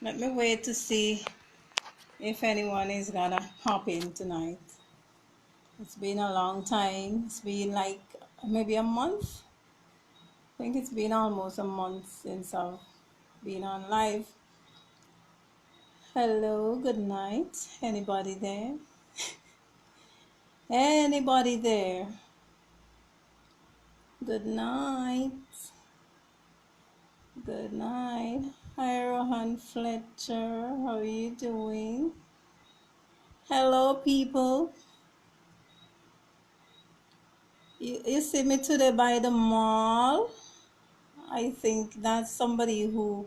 Let me wait to see if anyone is gonna hop in tonight. It's been a long time. It's been like maybe a month. I think it's been almost a month since I've been on live. Hello, good night. Anybody there? Anybody there? Good night. Good night. Hi, Rohan Fletcher. How are you doing? Hello, people. You see me today by the mall? I think that's somebody who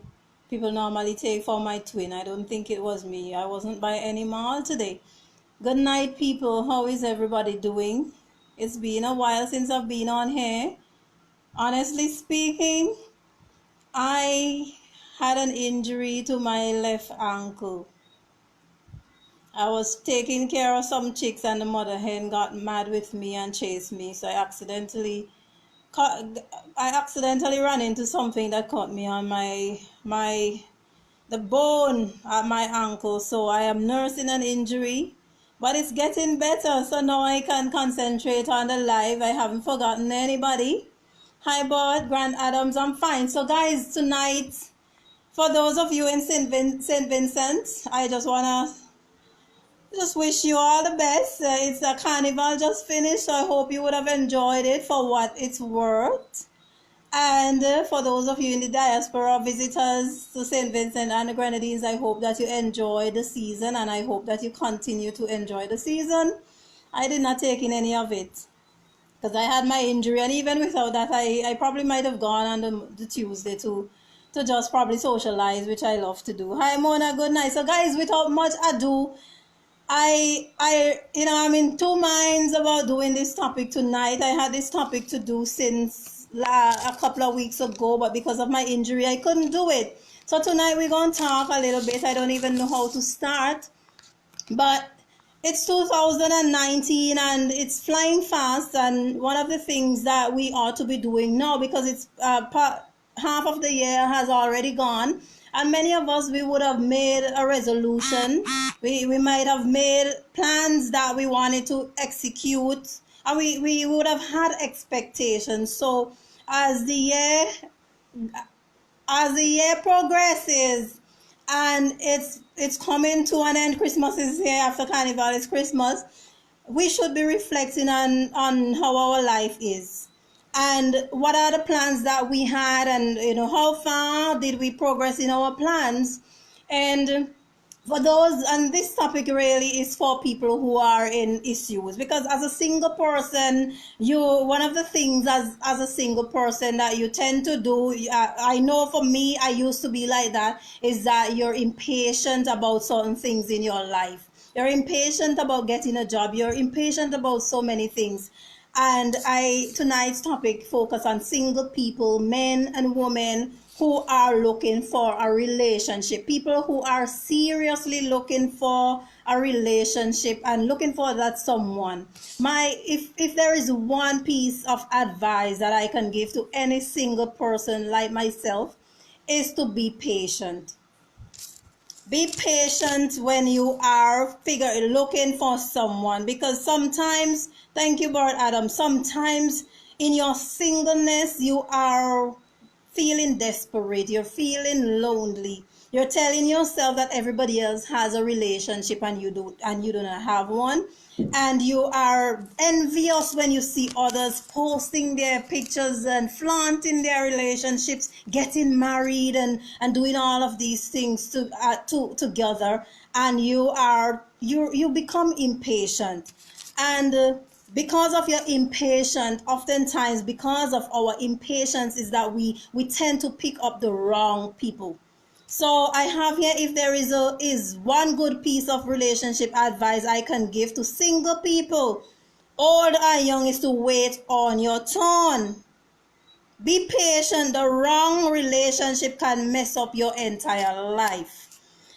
people normally take for my twin. I don't think it was me. I wasn't by any mall today. Good night, people. How is everybody doing? It's been a while since I've been on here. Honestly speaking, I had an injury to my left ankle. I was taking care of some chicks and the mother hen got mad with me and chased me, so I accidentally ran into something that caught me on the bone at my ankle. So I am nursing an injury, but it's getting better, so now I can concentrate on the live. I haven't forgotten anybody. Hi Bud, Grant Adams, I'm fine. So guys, tonight, for those of you in St. Vincent, I just wish you all the best. It's a carnival just finished, so I hope you would have enjoyed it for what it's worth. And for those of you in the diaspora, visitors to St. Vincent and the Grenadines, I hope that you enjoy the season, and I hope that you continue to enjoy the season. I did not take in any of it because I had my injury, and even without that, I probably might have gone on the Tuesday to just probably socialize, which I love to do. Hi Mona, good night. So guys, without much ado, I'm in two minds about doing this topic tonight. I had this topic to do since a couple of weeks ago, but because of my injury, I couldn't do it. So tonight we're going to talk a little bit. I don't even know how to start, but it's 2019 and it's flying fast. And one of the things that we ought to be doing now, because it's half of the year has already gone, and many of us, we would have made a resolution. We might have made plans that we wanted to execute, and we would have had expectations. So as the year progresses and it's coming to an end, Christmas is here, after Carnival is Christmas, we should be reflecting on how our life is and what are the plans that we had, and how far did we progress in our plans. And for those, and this topic really is for people who are in issues, because as a single person, one of the things as a single person that you tend to do, I know for me, I used to be like that, is that you're impatient about certain things in your life. You're impatient about getting a job. You're impatient about so many things. And tonight's topic focus on single people, men and women who are looking for a relationship, people who are seriously looking for a relationship and looking for that someone. If there is one piece of advice that I can give to any single person like myself, is to be patient. Be patient when you are looking for someone, because sometimes, thank you, Bart Adam, sometimes in your singleness you are feeling desperate, you're feeling lonely, you're telling yourself that everybody else has a relationship and you do not have one, and you are envious when you see others posting their pictures and flaunting their relationships, getting married and doing all of these things together, and you become impatient. And because of your impatience, oftentimes because of our impatience, is that we tend to pick up the wrong people. So I have here, if there is one good piece of relationship advice I can give to single people, old or young, is to wait on your turn. Be patient. The wrong relationship can mess up your entire life.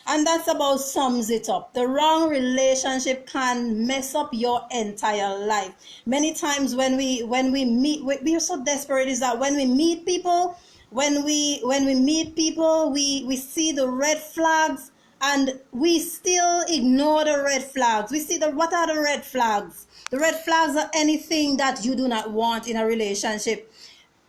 And that's about sums it up. The wrong relationship can mess up your entire life. Many times when we meet, we are so desperate, is that when we meet people, when we meet people, we see the red flags, and we still ignore the red flags. We see what are the red flags? The red flags are anything that you do not want in a relationship.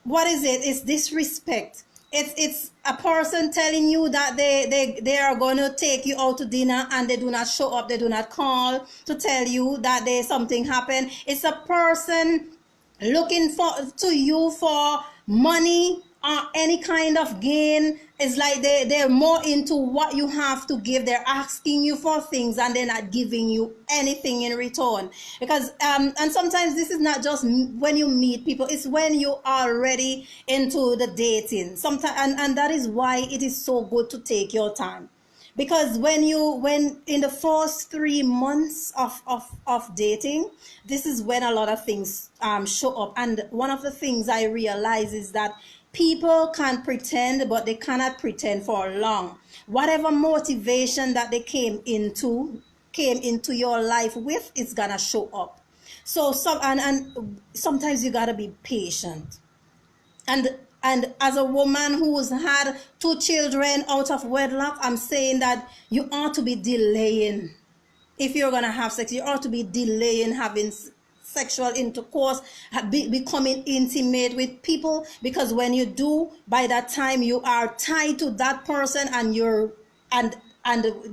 What is it? It's disrespect. It's a person telling you that they are going to take you out to dinner and they do not show up, they do not call to tell you that there's something happened. It's a person looking to you for money or any kind of gain. It's like they're more into what you have to give. They're asking you for things and they're not giving you anything in return. Because and sometimes this is not just when you meet people, it's when you are already into the dating. Sometimes and that is why it is so good to take your time. Because when in the first 3 months of dating, this is when a lot of things show up. And one of the things I realize is that people can pretend, but they cannot pretend for long. Whatever motivation that they came into your life with, it's gonna show up. So sometimes you gotta be patient. And as a woman who's had 2 children out of wedlock, I'm saying that you ought to be delaying. If you're going to have sex, you ought to be delaying having sexual intercourse, becoming intimate with people. Because when you do, by that time you are tied to that person, and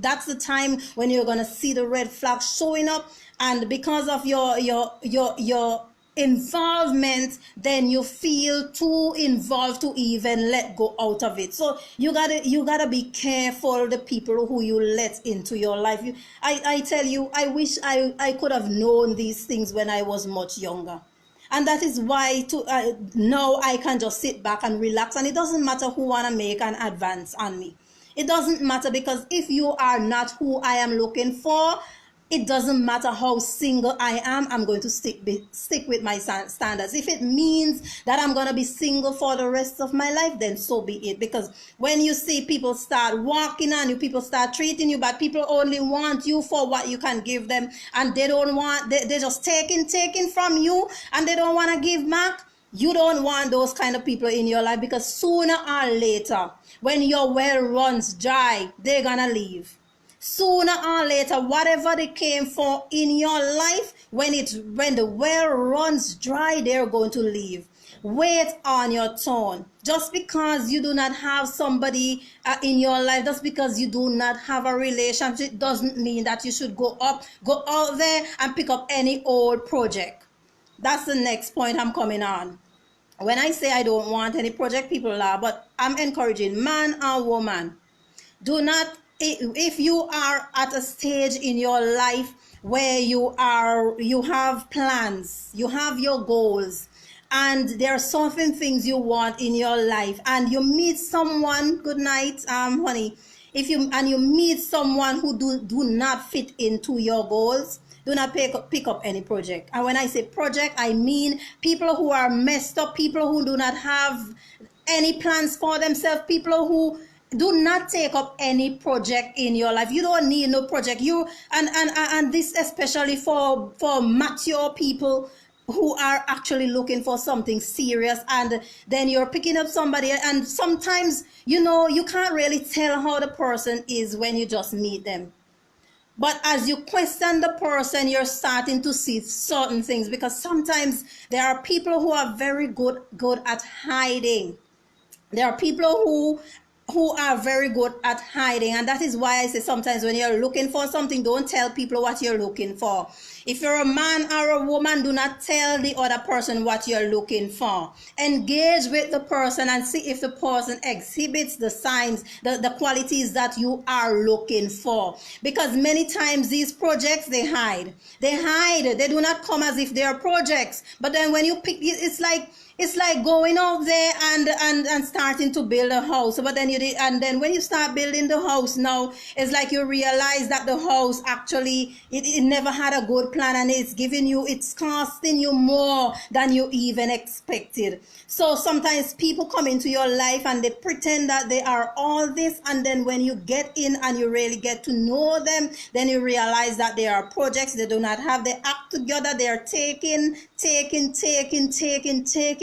that's the time when you're going to see the red flags showing up. And because of your involvement, then you feel too involved to even let go out of it. So you gotta be careful the people who you let into your life. I tell you, I wish I could have known these things when I was much younger. And that is why now I can just sit back and relax, and it doesn't matter who wanna make an advance on me. It doesn't matter, because if you are not who I am looking for, it doesn't matter how single I am, I'm going to stick with my standards. If it means that I'm going to be single for the rest of my life, then so be it. Because when you see people start walking on you, people start treating you bad, people only want you for what you can give them, and they're just taking from you, and they don't want to give back. You don't want those kind of people in your life, because sooner or later, when your well runs dry, they're going to leave. Sooner or later, whatever they came for in your life, when the well runs dry, they're going to leave. Wait on your turn. Just because you do not have somebody in your life, just because you do not have a relationship, doesn't mean that you should go out there and pick up any old project. That's the next point I'm coming on. When I say I don't want any project, people laugh, but I'm encouraging man or woman. Do not. If you are at a stage in your life where you have plans, you have your goals, and there are certain things you want in your life, and you meet someone, good night, honey, you meet someone who do not fit into your goals, do not pick up any project. And when I say project, I mean people who are messed up, people who do not have any plans for themselves, people who do not take up any project in your life. You don't need no project. And this especially for mature people who are actually looking for something serious, and then you're picking up somebody, and sometimes you can't really tell how the person is when you just meet them. But as you question the person, you're starting to see certain things, because sometimes there are people who are very good at hiding. There are people who are very good at hiding, and that is why I say sometimes when you're looking for something, don't tell people what you're looking for. If you're a man or a woman, do not tell the other person what you're looking for. Engage with the person and see if the person exhibits the signs, the qualities that you are looking for. Because many times these projects, they hide. They do not come as if they are projects. But then when you pick, it's like going out there and starting to build a house. But then when you start building the house now, it's like you realize that the house actually it never had a good plan, and it's costing you more than you even expected. So sometimes people come into your life and they pretend that they are all this, and then when you get in and you really get to know them, then you realize that they are projects. They do not have their act together. They are taking,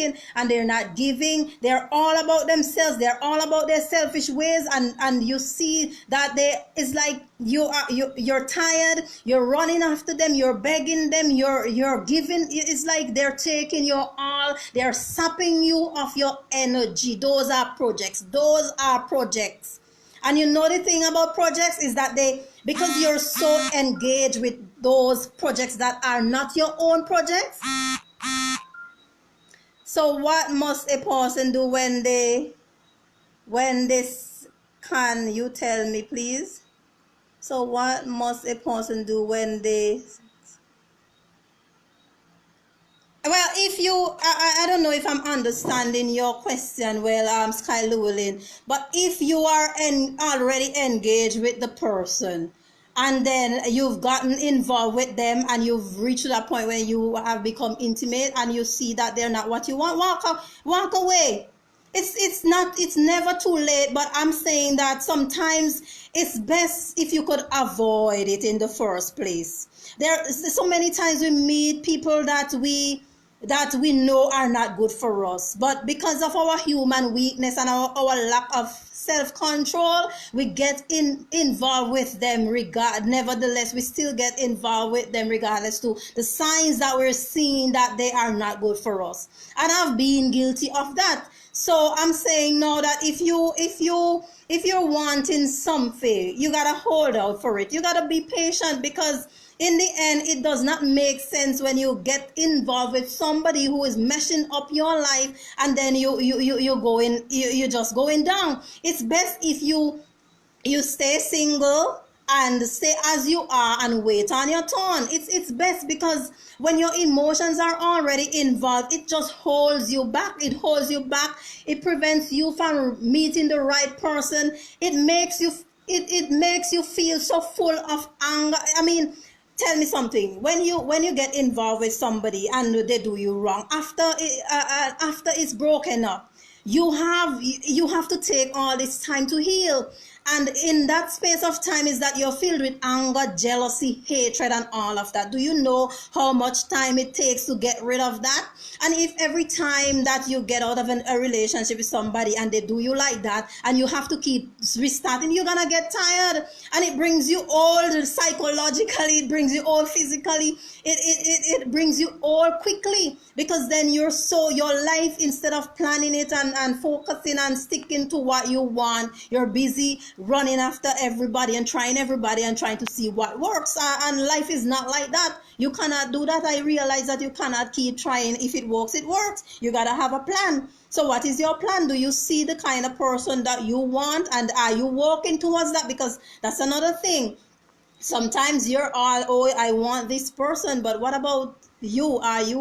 receiving and they're not giving. They're all about themselves. They're all about their selfish ways, and you see that it's like you're tired. You're running after them. You're begging them. You're giving. It's like they're taking your all. They're sapping you of your energy. Those are projects. Those are projects. And you know the thing about projects is that because you're so engaged with those projects that are not your own projects. So what must a person do can you tell me please? So what must a person do when they, well, if you, I don't know if I'm understanding your question well, Sky Llewellyn, but if you are already engaged with the person and then you've gotten involved with them and you've reached to that point where you have become intimate and you see that they're not what you want, walk away. It's never too late, but I'm saying that sometimes it's best if you could avoid it in the first place. There's so many times we meet people that we know are not good for us, but because of our human weakness and our lack of self-control, we get involved with them. Nevertheless, we still get involved with them regardless to the signs that we're seeing that they are not good for us. And I've been guilty of that. So I'm saying now that if you're wanting something, you gotta hold out for it. You gotta be patient, because in the end, it does not make sense when you get involved with somebody who is messing up your life, and then you're just going down. It's best if you stay single and stay as you are and wait on your turn. It's best, because when your emotions are already involved, it just holds you back. It holds you back. It prevents you from meeting the right person. It makes you feel so full of anger. I mean, tell me something. When you get involved with somebody and they do you wrong, after it's broken up, you have to take all this time to heal. And in that space of time is that you're filled with anger, jealousy, hatred, and all of that. Do you know how much time it takes to get rid of that? And if every time that you get out of a relationship with somebody and they do you like that, and you have to keep restarting, you're gonna get tired. And it brings you old psychologically, it brings you old physically, it brings you old quickly, because then your life, instead of planning it and focusing and sticking to what you want, you're busy running after everybody and trying to see what works. And life is not like that. You cannot do that. I realize that you cannot keep trying. If it works, it works. You gotta have a plan. So what is your plan? Do you see the kind of person that you want, and are you walking towards that? Because that's another thing. Sometimes you're all, oh, I want this person, but what about you? Are you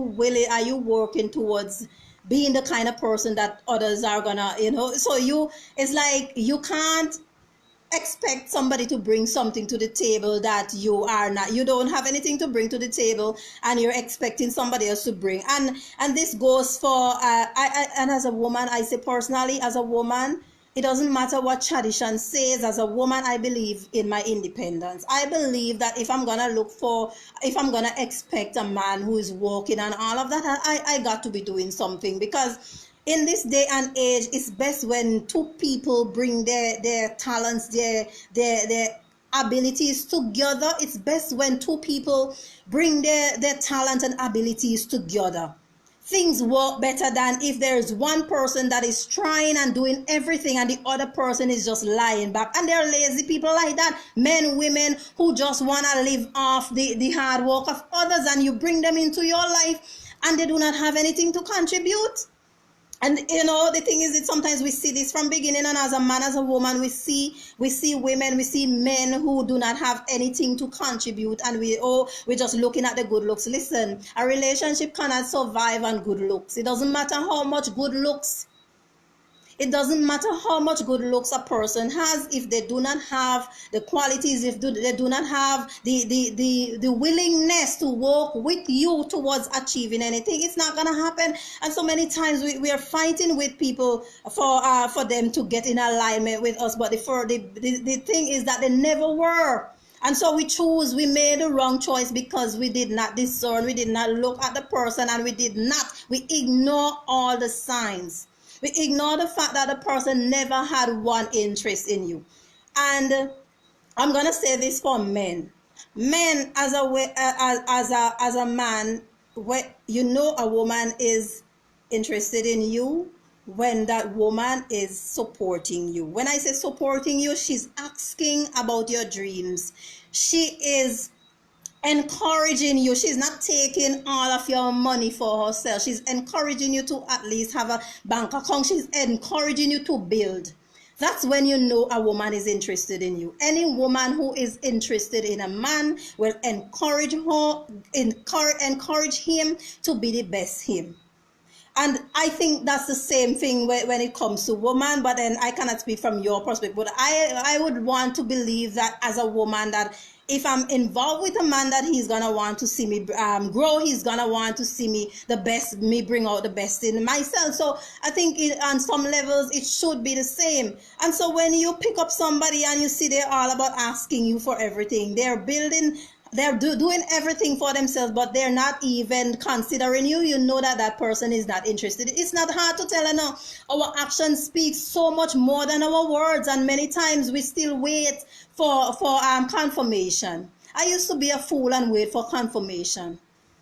working towards being the kind of person that others are gonna, so it's like you can't expect somebody to bring something to the table that you don't have anything to bring to the table, and you're expecting somebody else to bring. And this goes for and as a woman, I say personally, as a woman, it doesn't matter what tradition says. As a woman, I believe in my independence. I believe that if I'm gonna expect a man who is walking and all of that, I got to be doing something, because in this day and age, it's best when two people bring their talents, their abilities together. It's best when two people bring their talent and abilities together. Things work better than if there's one person that is trying and doing everything and the other person is just lying back. And there are lazy people like that, men, women, who just want to live off the hard work of others, and you bring them into your life and they do not have anything to contribute. And the thing is that sometimes we see this from beginning, and as a man, as a woman, we see women, we see men who do not have anything to contribute, and we're just looking at the good looks. Listen, a relationship cannot survive on good looks. It doesn't matter how much good looks. It doesn't matter how much good looks a person has if they do not have the qualities, if they do not have the willingness to work with you towards achieving anything. It's not gonna happen. And so many times we are fighting with people for them to get in alignment with us. But the thing is that they never were. And so we made the wrong choice because we did not discern, we did not look at the person, and we ignore all the signs. We ignore the fact that the person never had one interest in you. And I'm gonna say this for men. Men, as a as a man, when you know a woman is interested in you, when that woman is supporting you. When I say supporting you, she's asking about your dreams. She is encouraging you. She's not taking all of your money for herself. She's encouraging you to at least have a bank account. She's encouraging you to build. That's when you know a woman is interested in you. Any woman who is interested in a man will encourage him to be the best him. And I think that's the same thing when it comes to woman, but then I cannot speak from your perspective. But I would want to believe that as a woman, that if I'm involved with a man, that he's gonna want to see me grow. He's gonna want to see me bring out the best in myself. So I think on some levels it should be the same. And so when you pick up somebody and you see they're all about asking you for everything, they're doing everything for themselves, but they're not even considering you. You know that person is not interested. It's not hard to tell. Our actions speak so much more than our words, and many times we still wait for confirmation. I used to be a fool and wait for confirmation.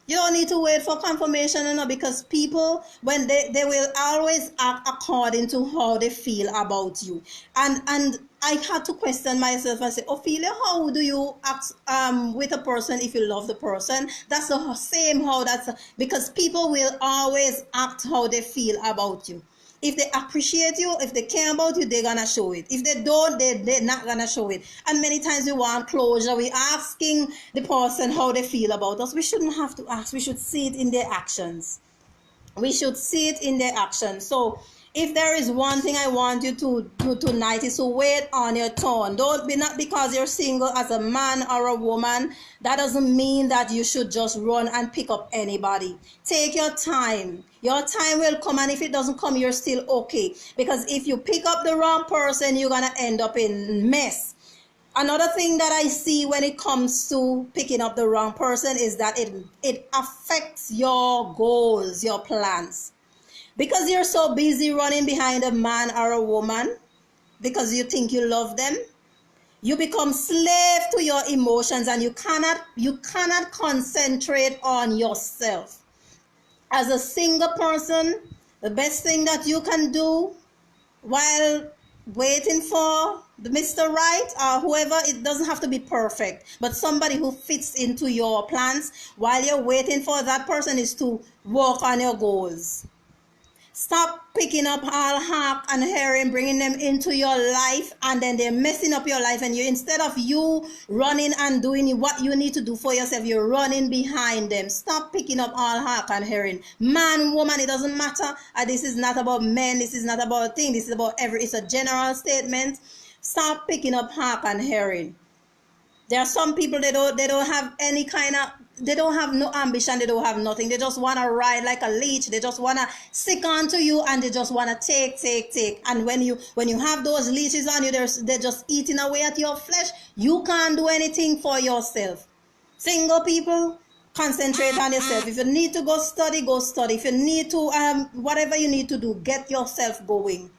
You don't need to wait for confirmation, because people, when they will always act according to how they feel about you. And I had to question myself and say, Ophelia, how do you act with a person if you love the person? That's the same because people will always act how they feel about you. If they appreciate you, if they care about you, they're gonna show it. If they don't, they're not gonna show it. And many times we want closure. We're asking the person how they feel about us. We shouldn't have to ask. We should see it in their actions. We should see it in their actions. So if there is one thing I want you to do tonight, is to wait on your turn. Don't be, not because you're single as a man or a woman, that doesn't mean that you should just run and pick up anybody. Take your time. Your time will come, and if it doesn't come, you're still okay. Because if you pick up the wrong person, you're gonna end up in mess. Another thing that I see when it comes to picking up the wrong person is that it affects your goals, your plans. Because you're so busy running behind a man or a woman, because you think you love them, you become slave to your emotions, and you cannot concentrate on yourself. As a single person, the best thing that you can do while waiting for the Mr. Right or whoever, it doesn't have to be perfect, but somebody who fits into your plans while you're waiting for that person, is to work on your goals. Stop picking up all hawk and herring, bringing them into your life, and then they're messing up your life. And you, instead of you running and doing what you need to do for yourself, you're running behind them. Stop picking up all hawk and herring. Man, woman, it doesn't matter. This is not about men. This is not about a thing. This is about it's a general statement. Stop picking up hawk and herring. There are some people, they don't have any kind of, they don't have no ambition, they don't have nothing. They just want to ride like a leech. They just want to stick on to you, and they just want to take. And when you have those leeches on you, they're just eating away at your flesh. You can't do anything for yourself. Single people, concentrate on yourself. If you need to go study, go study. If you need to, whatever you need to do, get yourself going.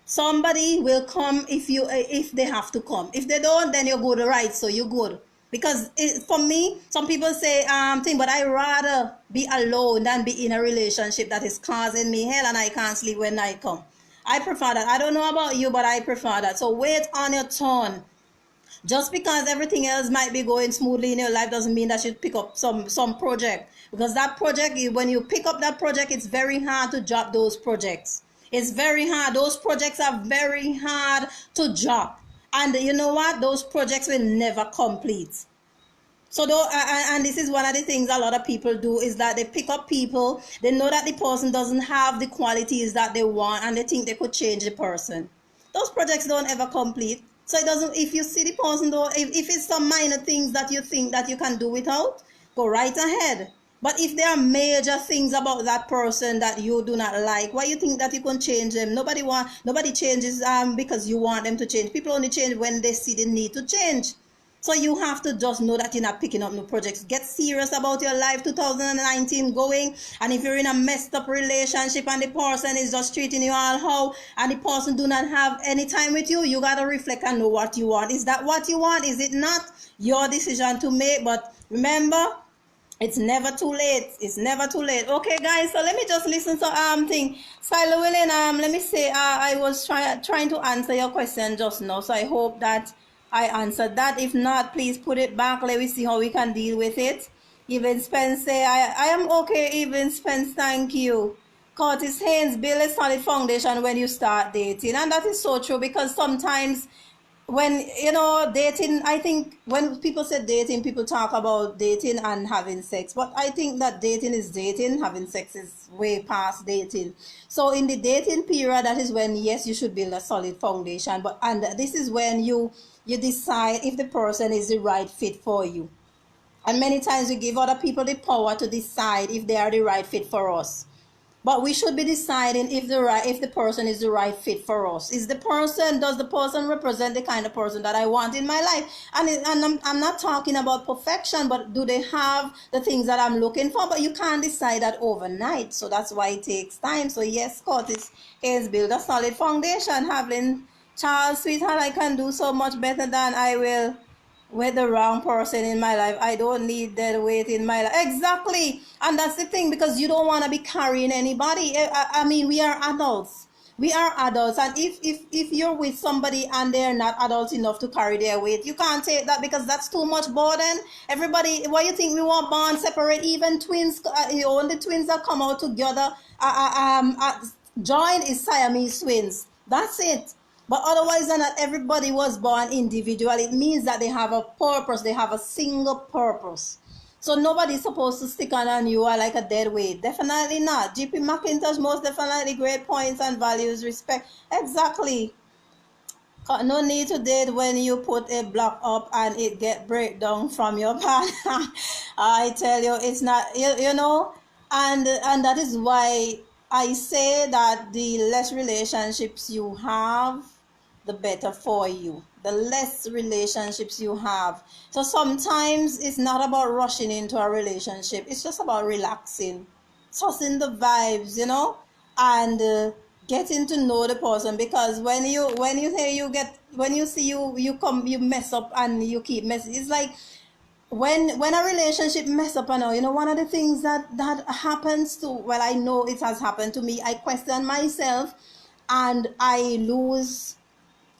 Somebody will come if they have to come. If they don't, then you're good, right? So you're good. Because for me, some people say but I rather be alone than be in a relationship that is causing me hell, and I can't sleep when I come. I prefer that. I don't know about you, but I prefer that. So wait on your turn. Just because everything else might be going smoothly in your life doesn't mean that you pick up some project. Because that project, when you pick up that project, it's very hard to drop those projects. It's very hard. Those projects are very hard to drop. And you know what? Those projects will never complete. So and this is one of the things a lot of people do, is that they pick up people. They know that the person doesn't have the qualities that they want, and they think they could change the person. Those projects don't ever complete. So it doesn't, if you see the person, though, if it's some minor things that you think that you can do without, go right ahead. But if there are major things about that person that you do not like, why you think that you can change them? Nobody changes because you want them to change. People only change when they see the need to change. So you have to just know that you're not picking up new projects. Get serious about your life 2019 going. And if you're in a messed up relationship and the person is just treating you all how, and the person do not have any time with you, you got to reflect and know what you want. Is that what you want? Is it not? Your decision to make. But remember, it's never too late. It's never too late. Okay, guys. So let me just listen to thing. Skylar Willing. Let me say. I was trying to answer your question just now. So I hope that I answered that. If not, please put it back. Let me see how we can deal with it. Even Spence say I am okay. Even Spence, thank you. Curtis Haynes, build a solid foundation when you start dating, and that is so true, because sometimes when dating, I think when people say dating, people talk about dating and having sex, but I think that dating is dating, having sex is way past dating. So in the dating period, that is when, yes, you should build a solid foundation, and this is when you decide if the person is the right fit for you. And many times we give other people the power to decide if they are the right fit for us. But we should be deciding if the person is the right fit for us. Does the person represent the kind of person that I want in my life? And I'm not talking about perfection, but do they have the things that I'm looking for? But you can't decide that overnight. So that's why it takes time. So yes, Curtis has built a solid foundation. Having Charles, sweetheart, I can do so much better than I will with the wrong person in my life. I don't need that weight in my life. Exactly. And that's the thing, because you don't want to be carrying anybody. I mean, we are adults. We are adults. And if you're with somebody and they're not adult enough to carry their weight, you can't take that, because that's too much burden. Everybody, why you think we want born separate? Even twins, only twins that come out together, joined is Siamese twins. That's it. But otherwise than that, everybody was born individual. It means that they have a purpose. They have a single purpose. So nobody's supposed to stick on you or like a dead weight. Definitely not. GP McIntosh, most definitely great points and values, respect. Exactly. No need to date when you put a block up and it get breakdown from your partner. I tell you, it's not, and that is why I say that the less relationships you have, the better for you. The less relationships you have. So sometimes it's not about rushing into a relationship. It's just about relaxing, tossing the vibes, and getting to know the person. Because when you mess up and you keep messing, it's like when a relationship mess up, one of the things that happens to, well, I know it has happened to me, I question myself and I lose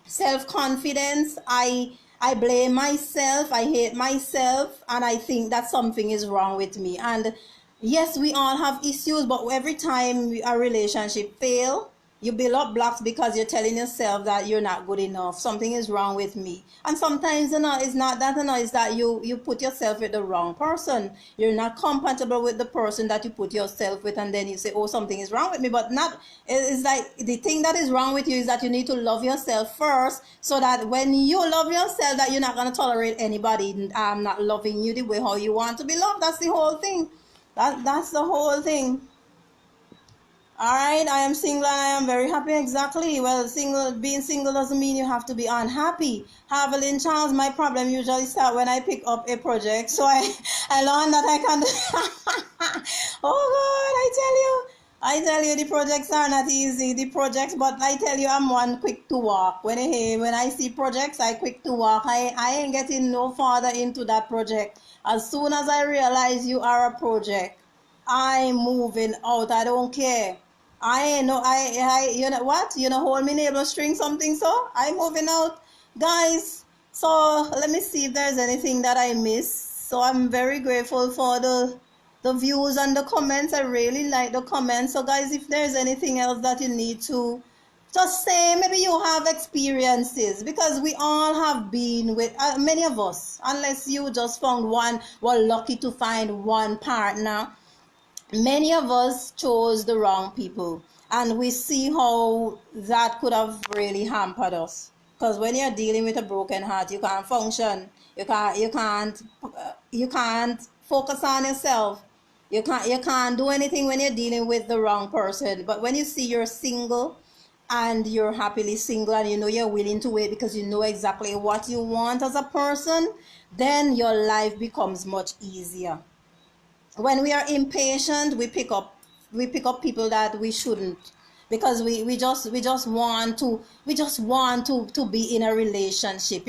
self-confidence. I blame myself, I hate myself, and I think that something is wrong with me. And yes, we all have issues, but every time a relationship fails, you build up blocks because you're telling yourself that you're not good enough, something is wrong with me. And sometimes it's not that, it's that you put yourself with the wrong person. You're not compatible with the person that you put yourself with, and then you say, oh, something is wrong with me. But not, it's like the thing that is wrong with you is that you need to love yourself first, so that when you love yourself, that you're not going to tolerate anybody not loving you the way how you want to be loved. That's the whole thing. That's the whole thing. Alright, I am single and I am very happy. Exactly. Well, being single doesn't mean you have to be unhappy. Haviland Charles, my problem usually start when I pick up a project. So I learned that I can do. Oh God, I tell you, the projects are not easy. But I tell you, I'm one quick to walk. When I see projects, I quick to walk. I ain't getting no farther into that project. As soon as I realize you are a project, I'm moving out. I don't care. You know what? Hold me neighbor string something, so I'm moving out. Guys, so let me see if there's anything that I missed. So I'm very grateful for the views and the comments. I really like the comments. So guys, if there's anything else that you need to just say, maybe you have experiences, because we all have been with, many of us, unless you just found one, were lucky to find one partner. Many of us chose the wrong people, and we see how that could have really hampered us. Because when you're dealing with a broken heart, you can't function. You can't focus on yourself. You can't do anything when you're dealing with the wrong person. But when you see you're single and you're happily single and you know you're willing to wait because you know exactly what you want as a person, then your life becomes much easier. When we are impatient, we pick up people that we shouldn't, because we just want to be in a relationship,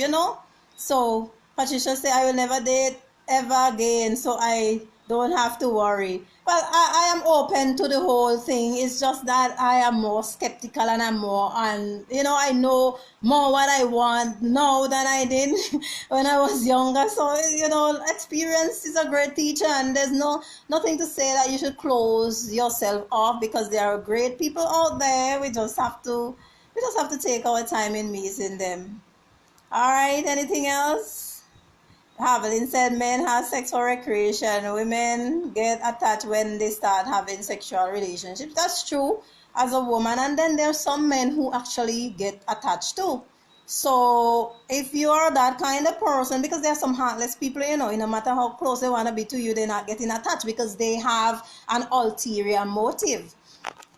so Patricia say, I will never date ever again, so I don't have to worry. Well, I am open to the whole thing. It's just that I am more skeptical, and I'm more, and I know more what I want now than I did when I was younger. So experience is a great teacher, and there's nothing to say that you should close yourself off, because there are great people out there. We just have to take our time in meeting them. All right, anything else? Haviland said men have sex for recreation. Women get attached when they start having sexual relationships. That's true as a woman. And then there's some men who actually get attached too. So if you are that kind of person, because there are some heartless people, no matter how close they want to be to you, they're not getting attached because they have an ulterior motive.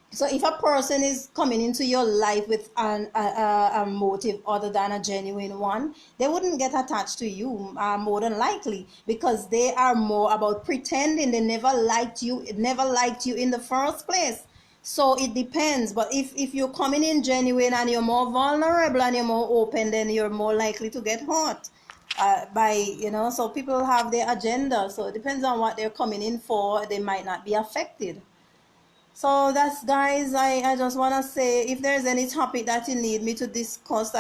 So if a person is coming into your life with a motive other than a genuine one, they wouldn't get attached to you, more than likely, because they are more about pretending. They never liked you in the first place. So it depends. But if you're coming in genuine and you're more vulnerable and you're more open, then you're more likely to get hurt. So people have their agenda. So it depends on what they're coming in for. They might not be affected. So that's, guys, I just want to say, if there's any topic that you need me to discuss,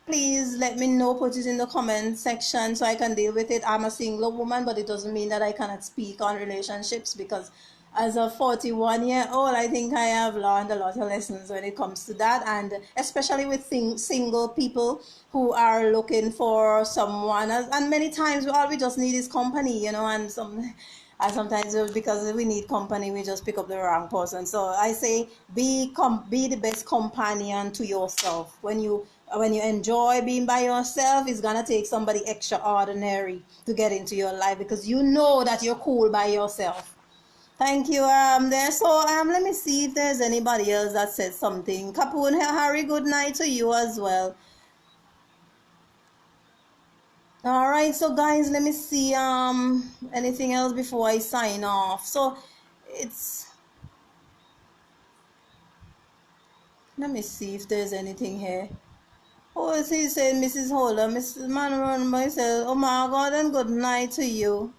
please let me know. Put it in the comment section so I can deal with it. I'm a single woman, but it doesn't mean that I cannot speak on relationships, because as a 41-year-old, I think I have learned a lot of lessons when it comes to that, and especially with single people who are looking for someone. And many times all we just need is company, and sometimes because we need company, we just pick up the wrong person. So I say, be the best companion to yourself. When you enjoy being by yourself, it's gonna take somebody extraordinary to get into your life, because you know that you're cool by yourself. Thank you. There. So let me see if there's anybody else that said something. Kapoon, Harry, good night to you as well. All right, so guys, let me see anything else before I sign off. So it's let me see if there's anything here. Oh, is he saying, Mrs. Holder, Mrs. Manuel myself? Oh my God, and good night to you.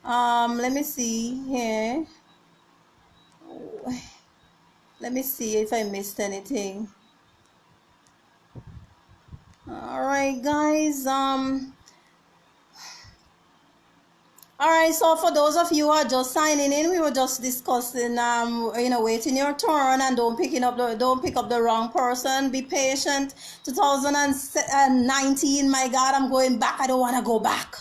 Let me see here. Let me see if I missed anything. All right, guys. All right, so for those of you who are just signing in, we were just discussing, waiting your turn, and don't pick up the wrong person. Be patient. 2019, my God, I'm going back. I don't want to go back.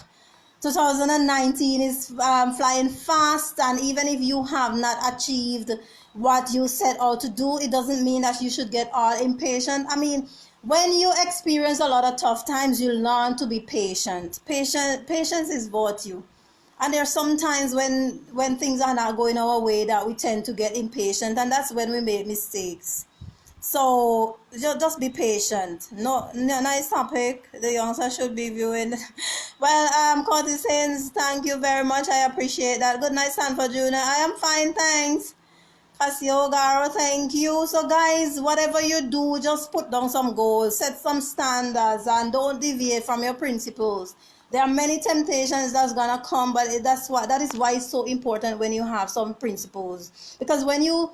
2019 is flying fast, and even if you have not achieved what you set out to do, it doesn't mean that you should get all impatient. I mean, when you experience a lot of tough times, you learn to be patient. Patience is virtue. And there are some times when things are not going our way that we tend to get impatient, and that's when we make mistakes. So just be patient. No, nice topic. The youngster should be viewing. Well, Curtis Haynes, thank you very much. I appreciate that. Good night, Stanford Junior. I am fine, thanks. Casio Garo, thank you. So guys, whatever you do, just put down some goals, set some standards, and don't deviate from your principles. There are many temptations that's gonna come, but that is why it's so important when you have some principles. Because when you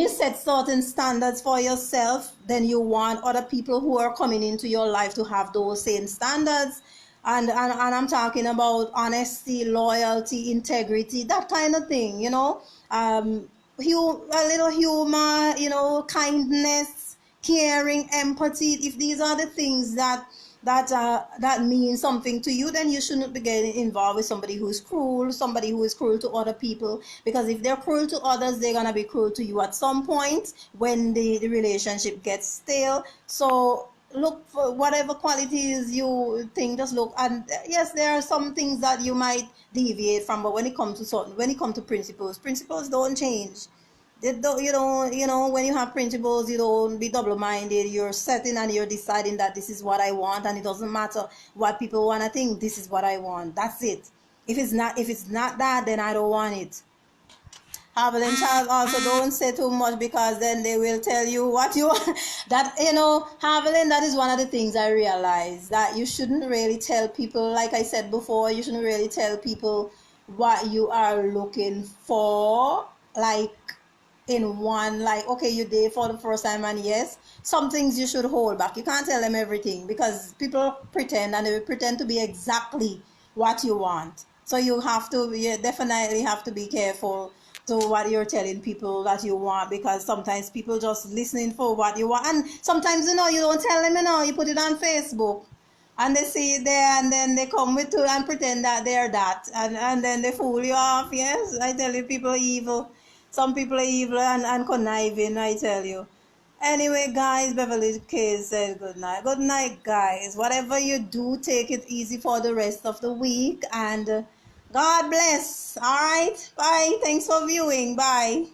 set certain standards for yourself, then you want other people who are coming into your life to have those same standards. And I'm talking about honesty, loyalty, integrity, that kind of thing, a little humor, kindness, caring, empathy. If these are the things that mean something to you, then you shouldn't be getting involved with somebody who is cruel, to other people. Because if they're cruel to others, they're gonna be cruel to you at some point when the relationship gets stale. So look for whatever qualities you think. Just look, and yes, there are some things that you might deviate from, but when it comes to principles don't change. When you have principles, you don't be double-minded. You're setting and you're deciding that this is what I want, and it doesn't matter what people want to think. This is what I want. That's it. If it's not that, then I don't want it. Havel and Charles also don't say too much, because then they will tell you what you want. That, Havel, that is one of the things I realize, that you shouldn't really tell people, like I said before, you shouldn't really tell people what you are looking for, like in one, like, okay, you date for the first time, and yes, some things you should hold back. You can't tell them everything, because people pretend, and they will pretend to be exactly what you want. So you definitely have to be careful to what you're telling people that you want, because sometimes people just listening for what you want, and sometimes you don't tell them, you put it on Facebook, and they see it there, and then they come with two and pretend that they're that, and then they fool you off. Yes, I tell you, people are evil. Some people are evil and conniving, I tell you. Anyway, guys, Beverly K said good night. Good night, guys. Whatever you do, take it easy for the rest of the week, and God bless. All right, bye. Thanks for viewing. Bye.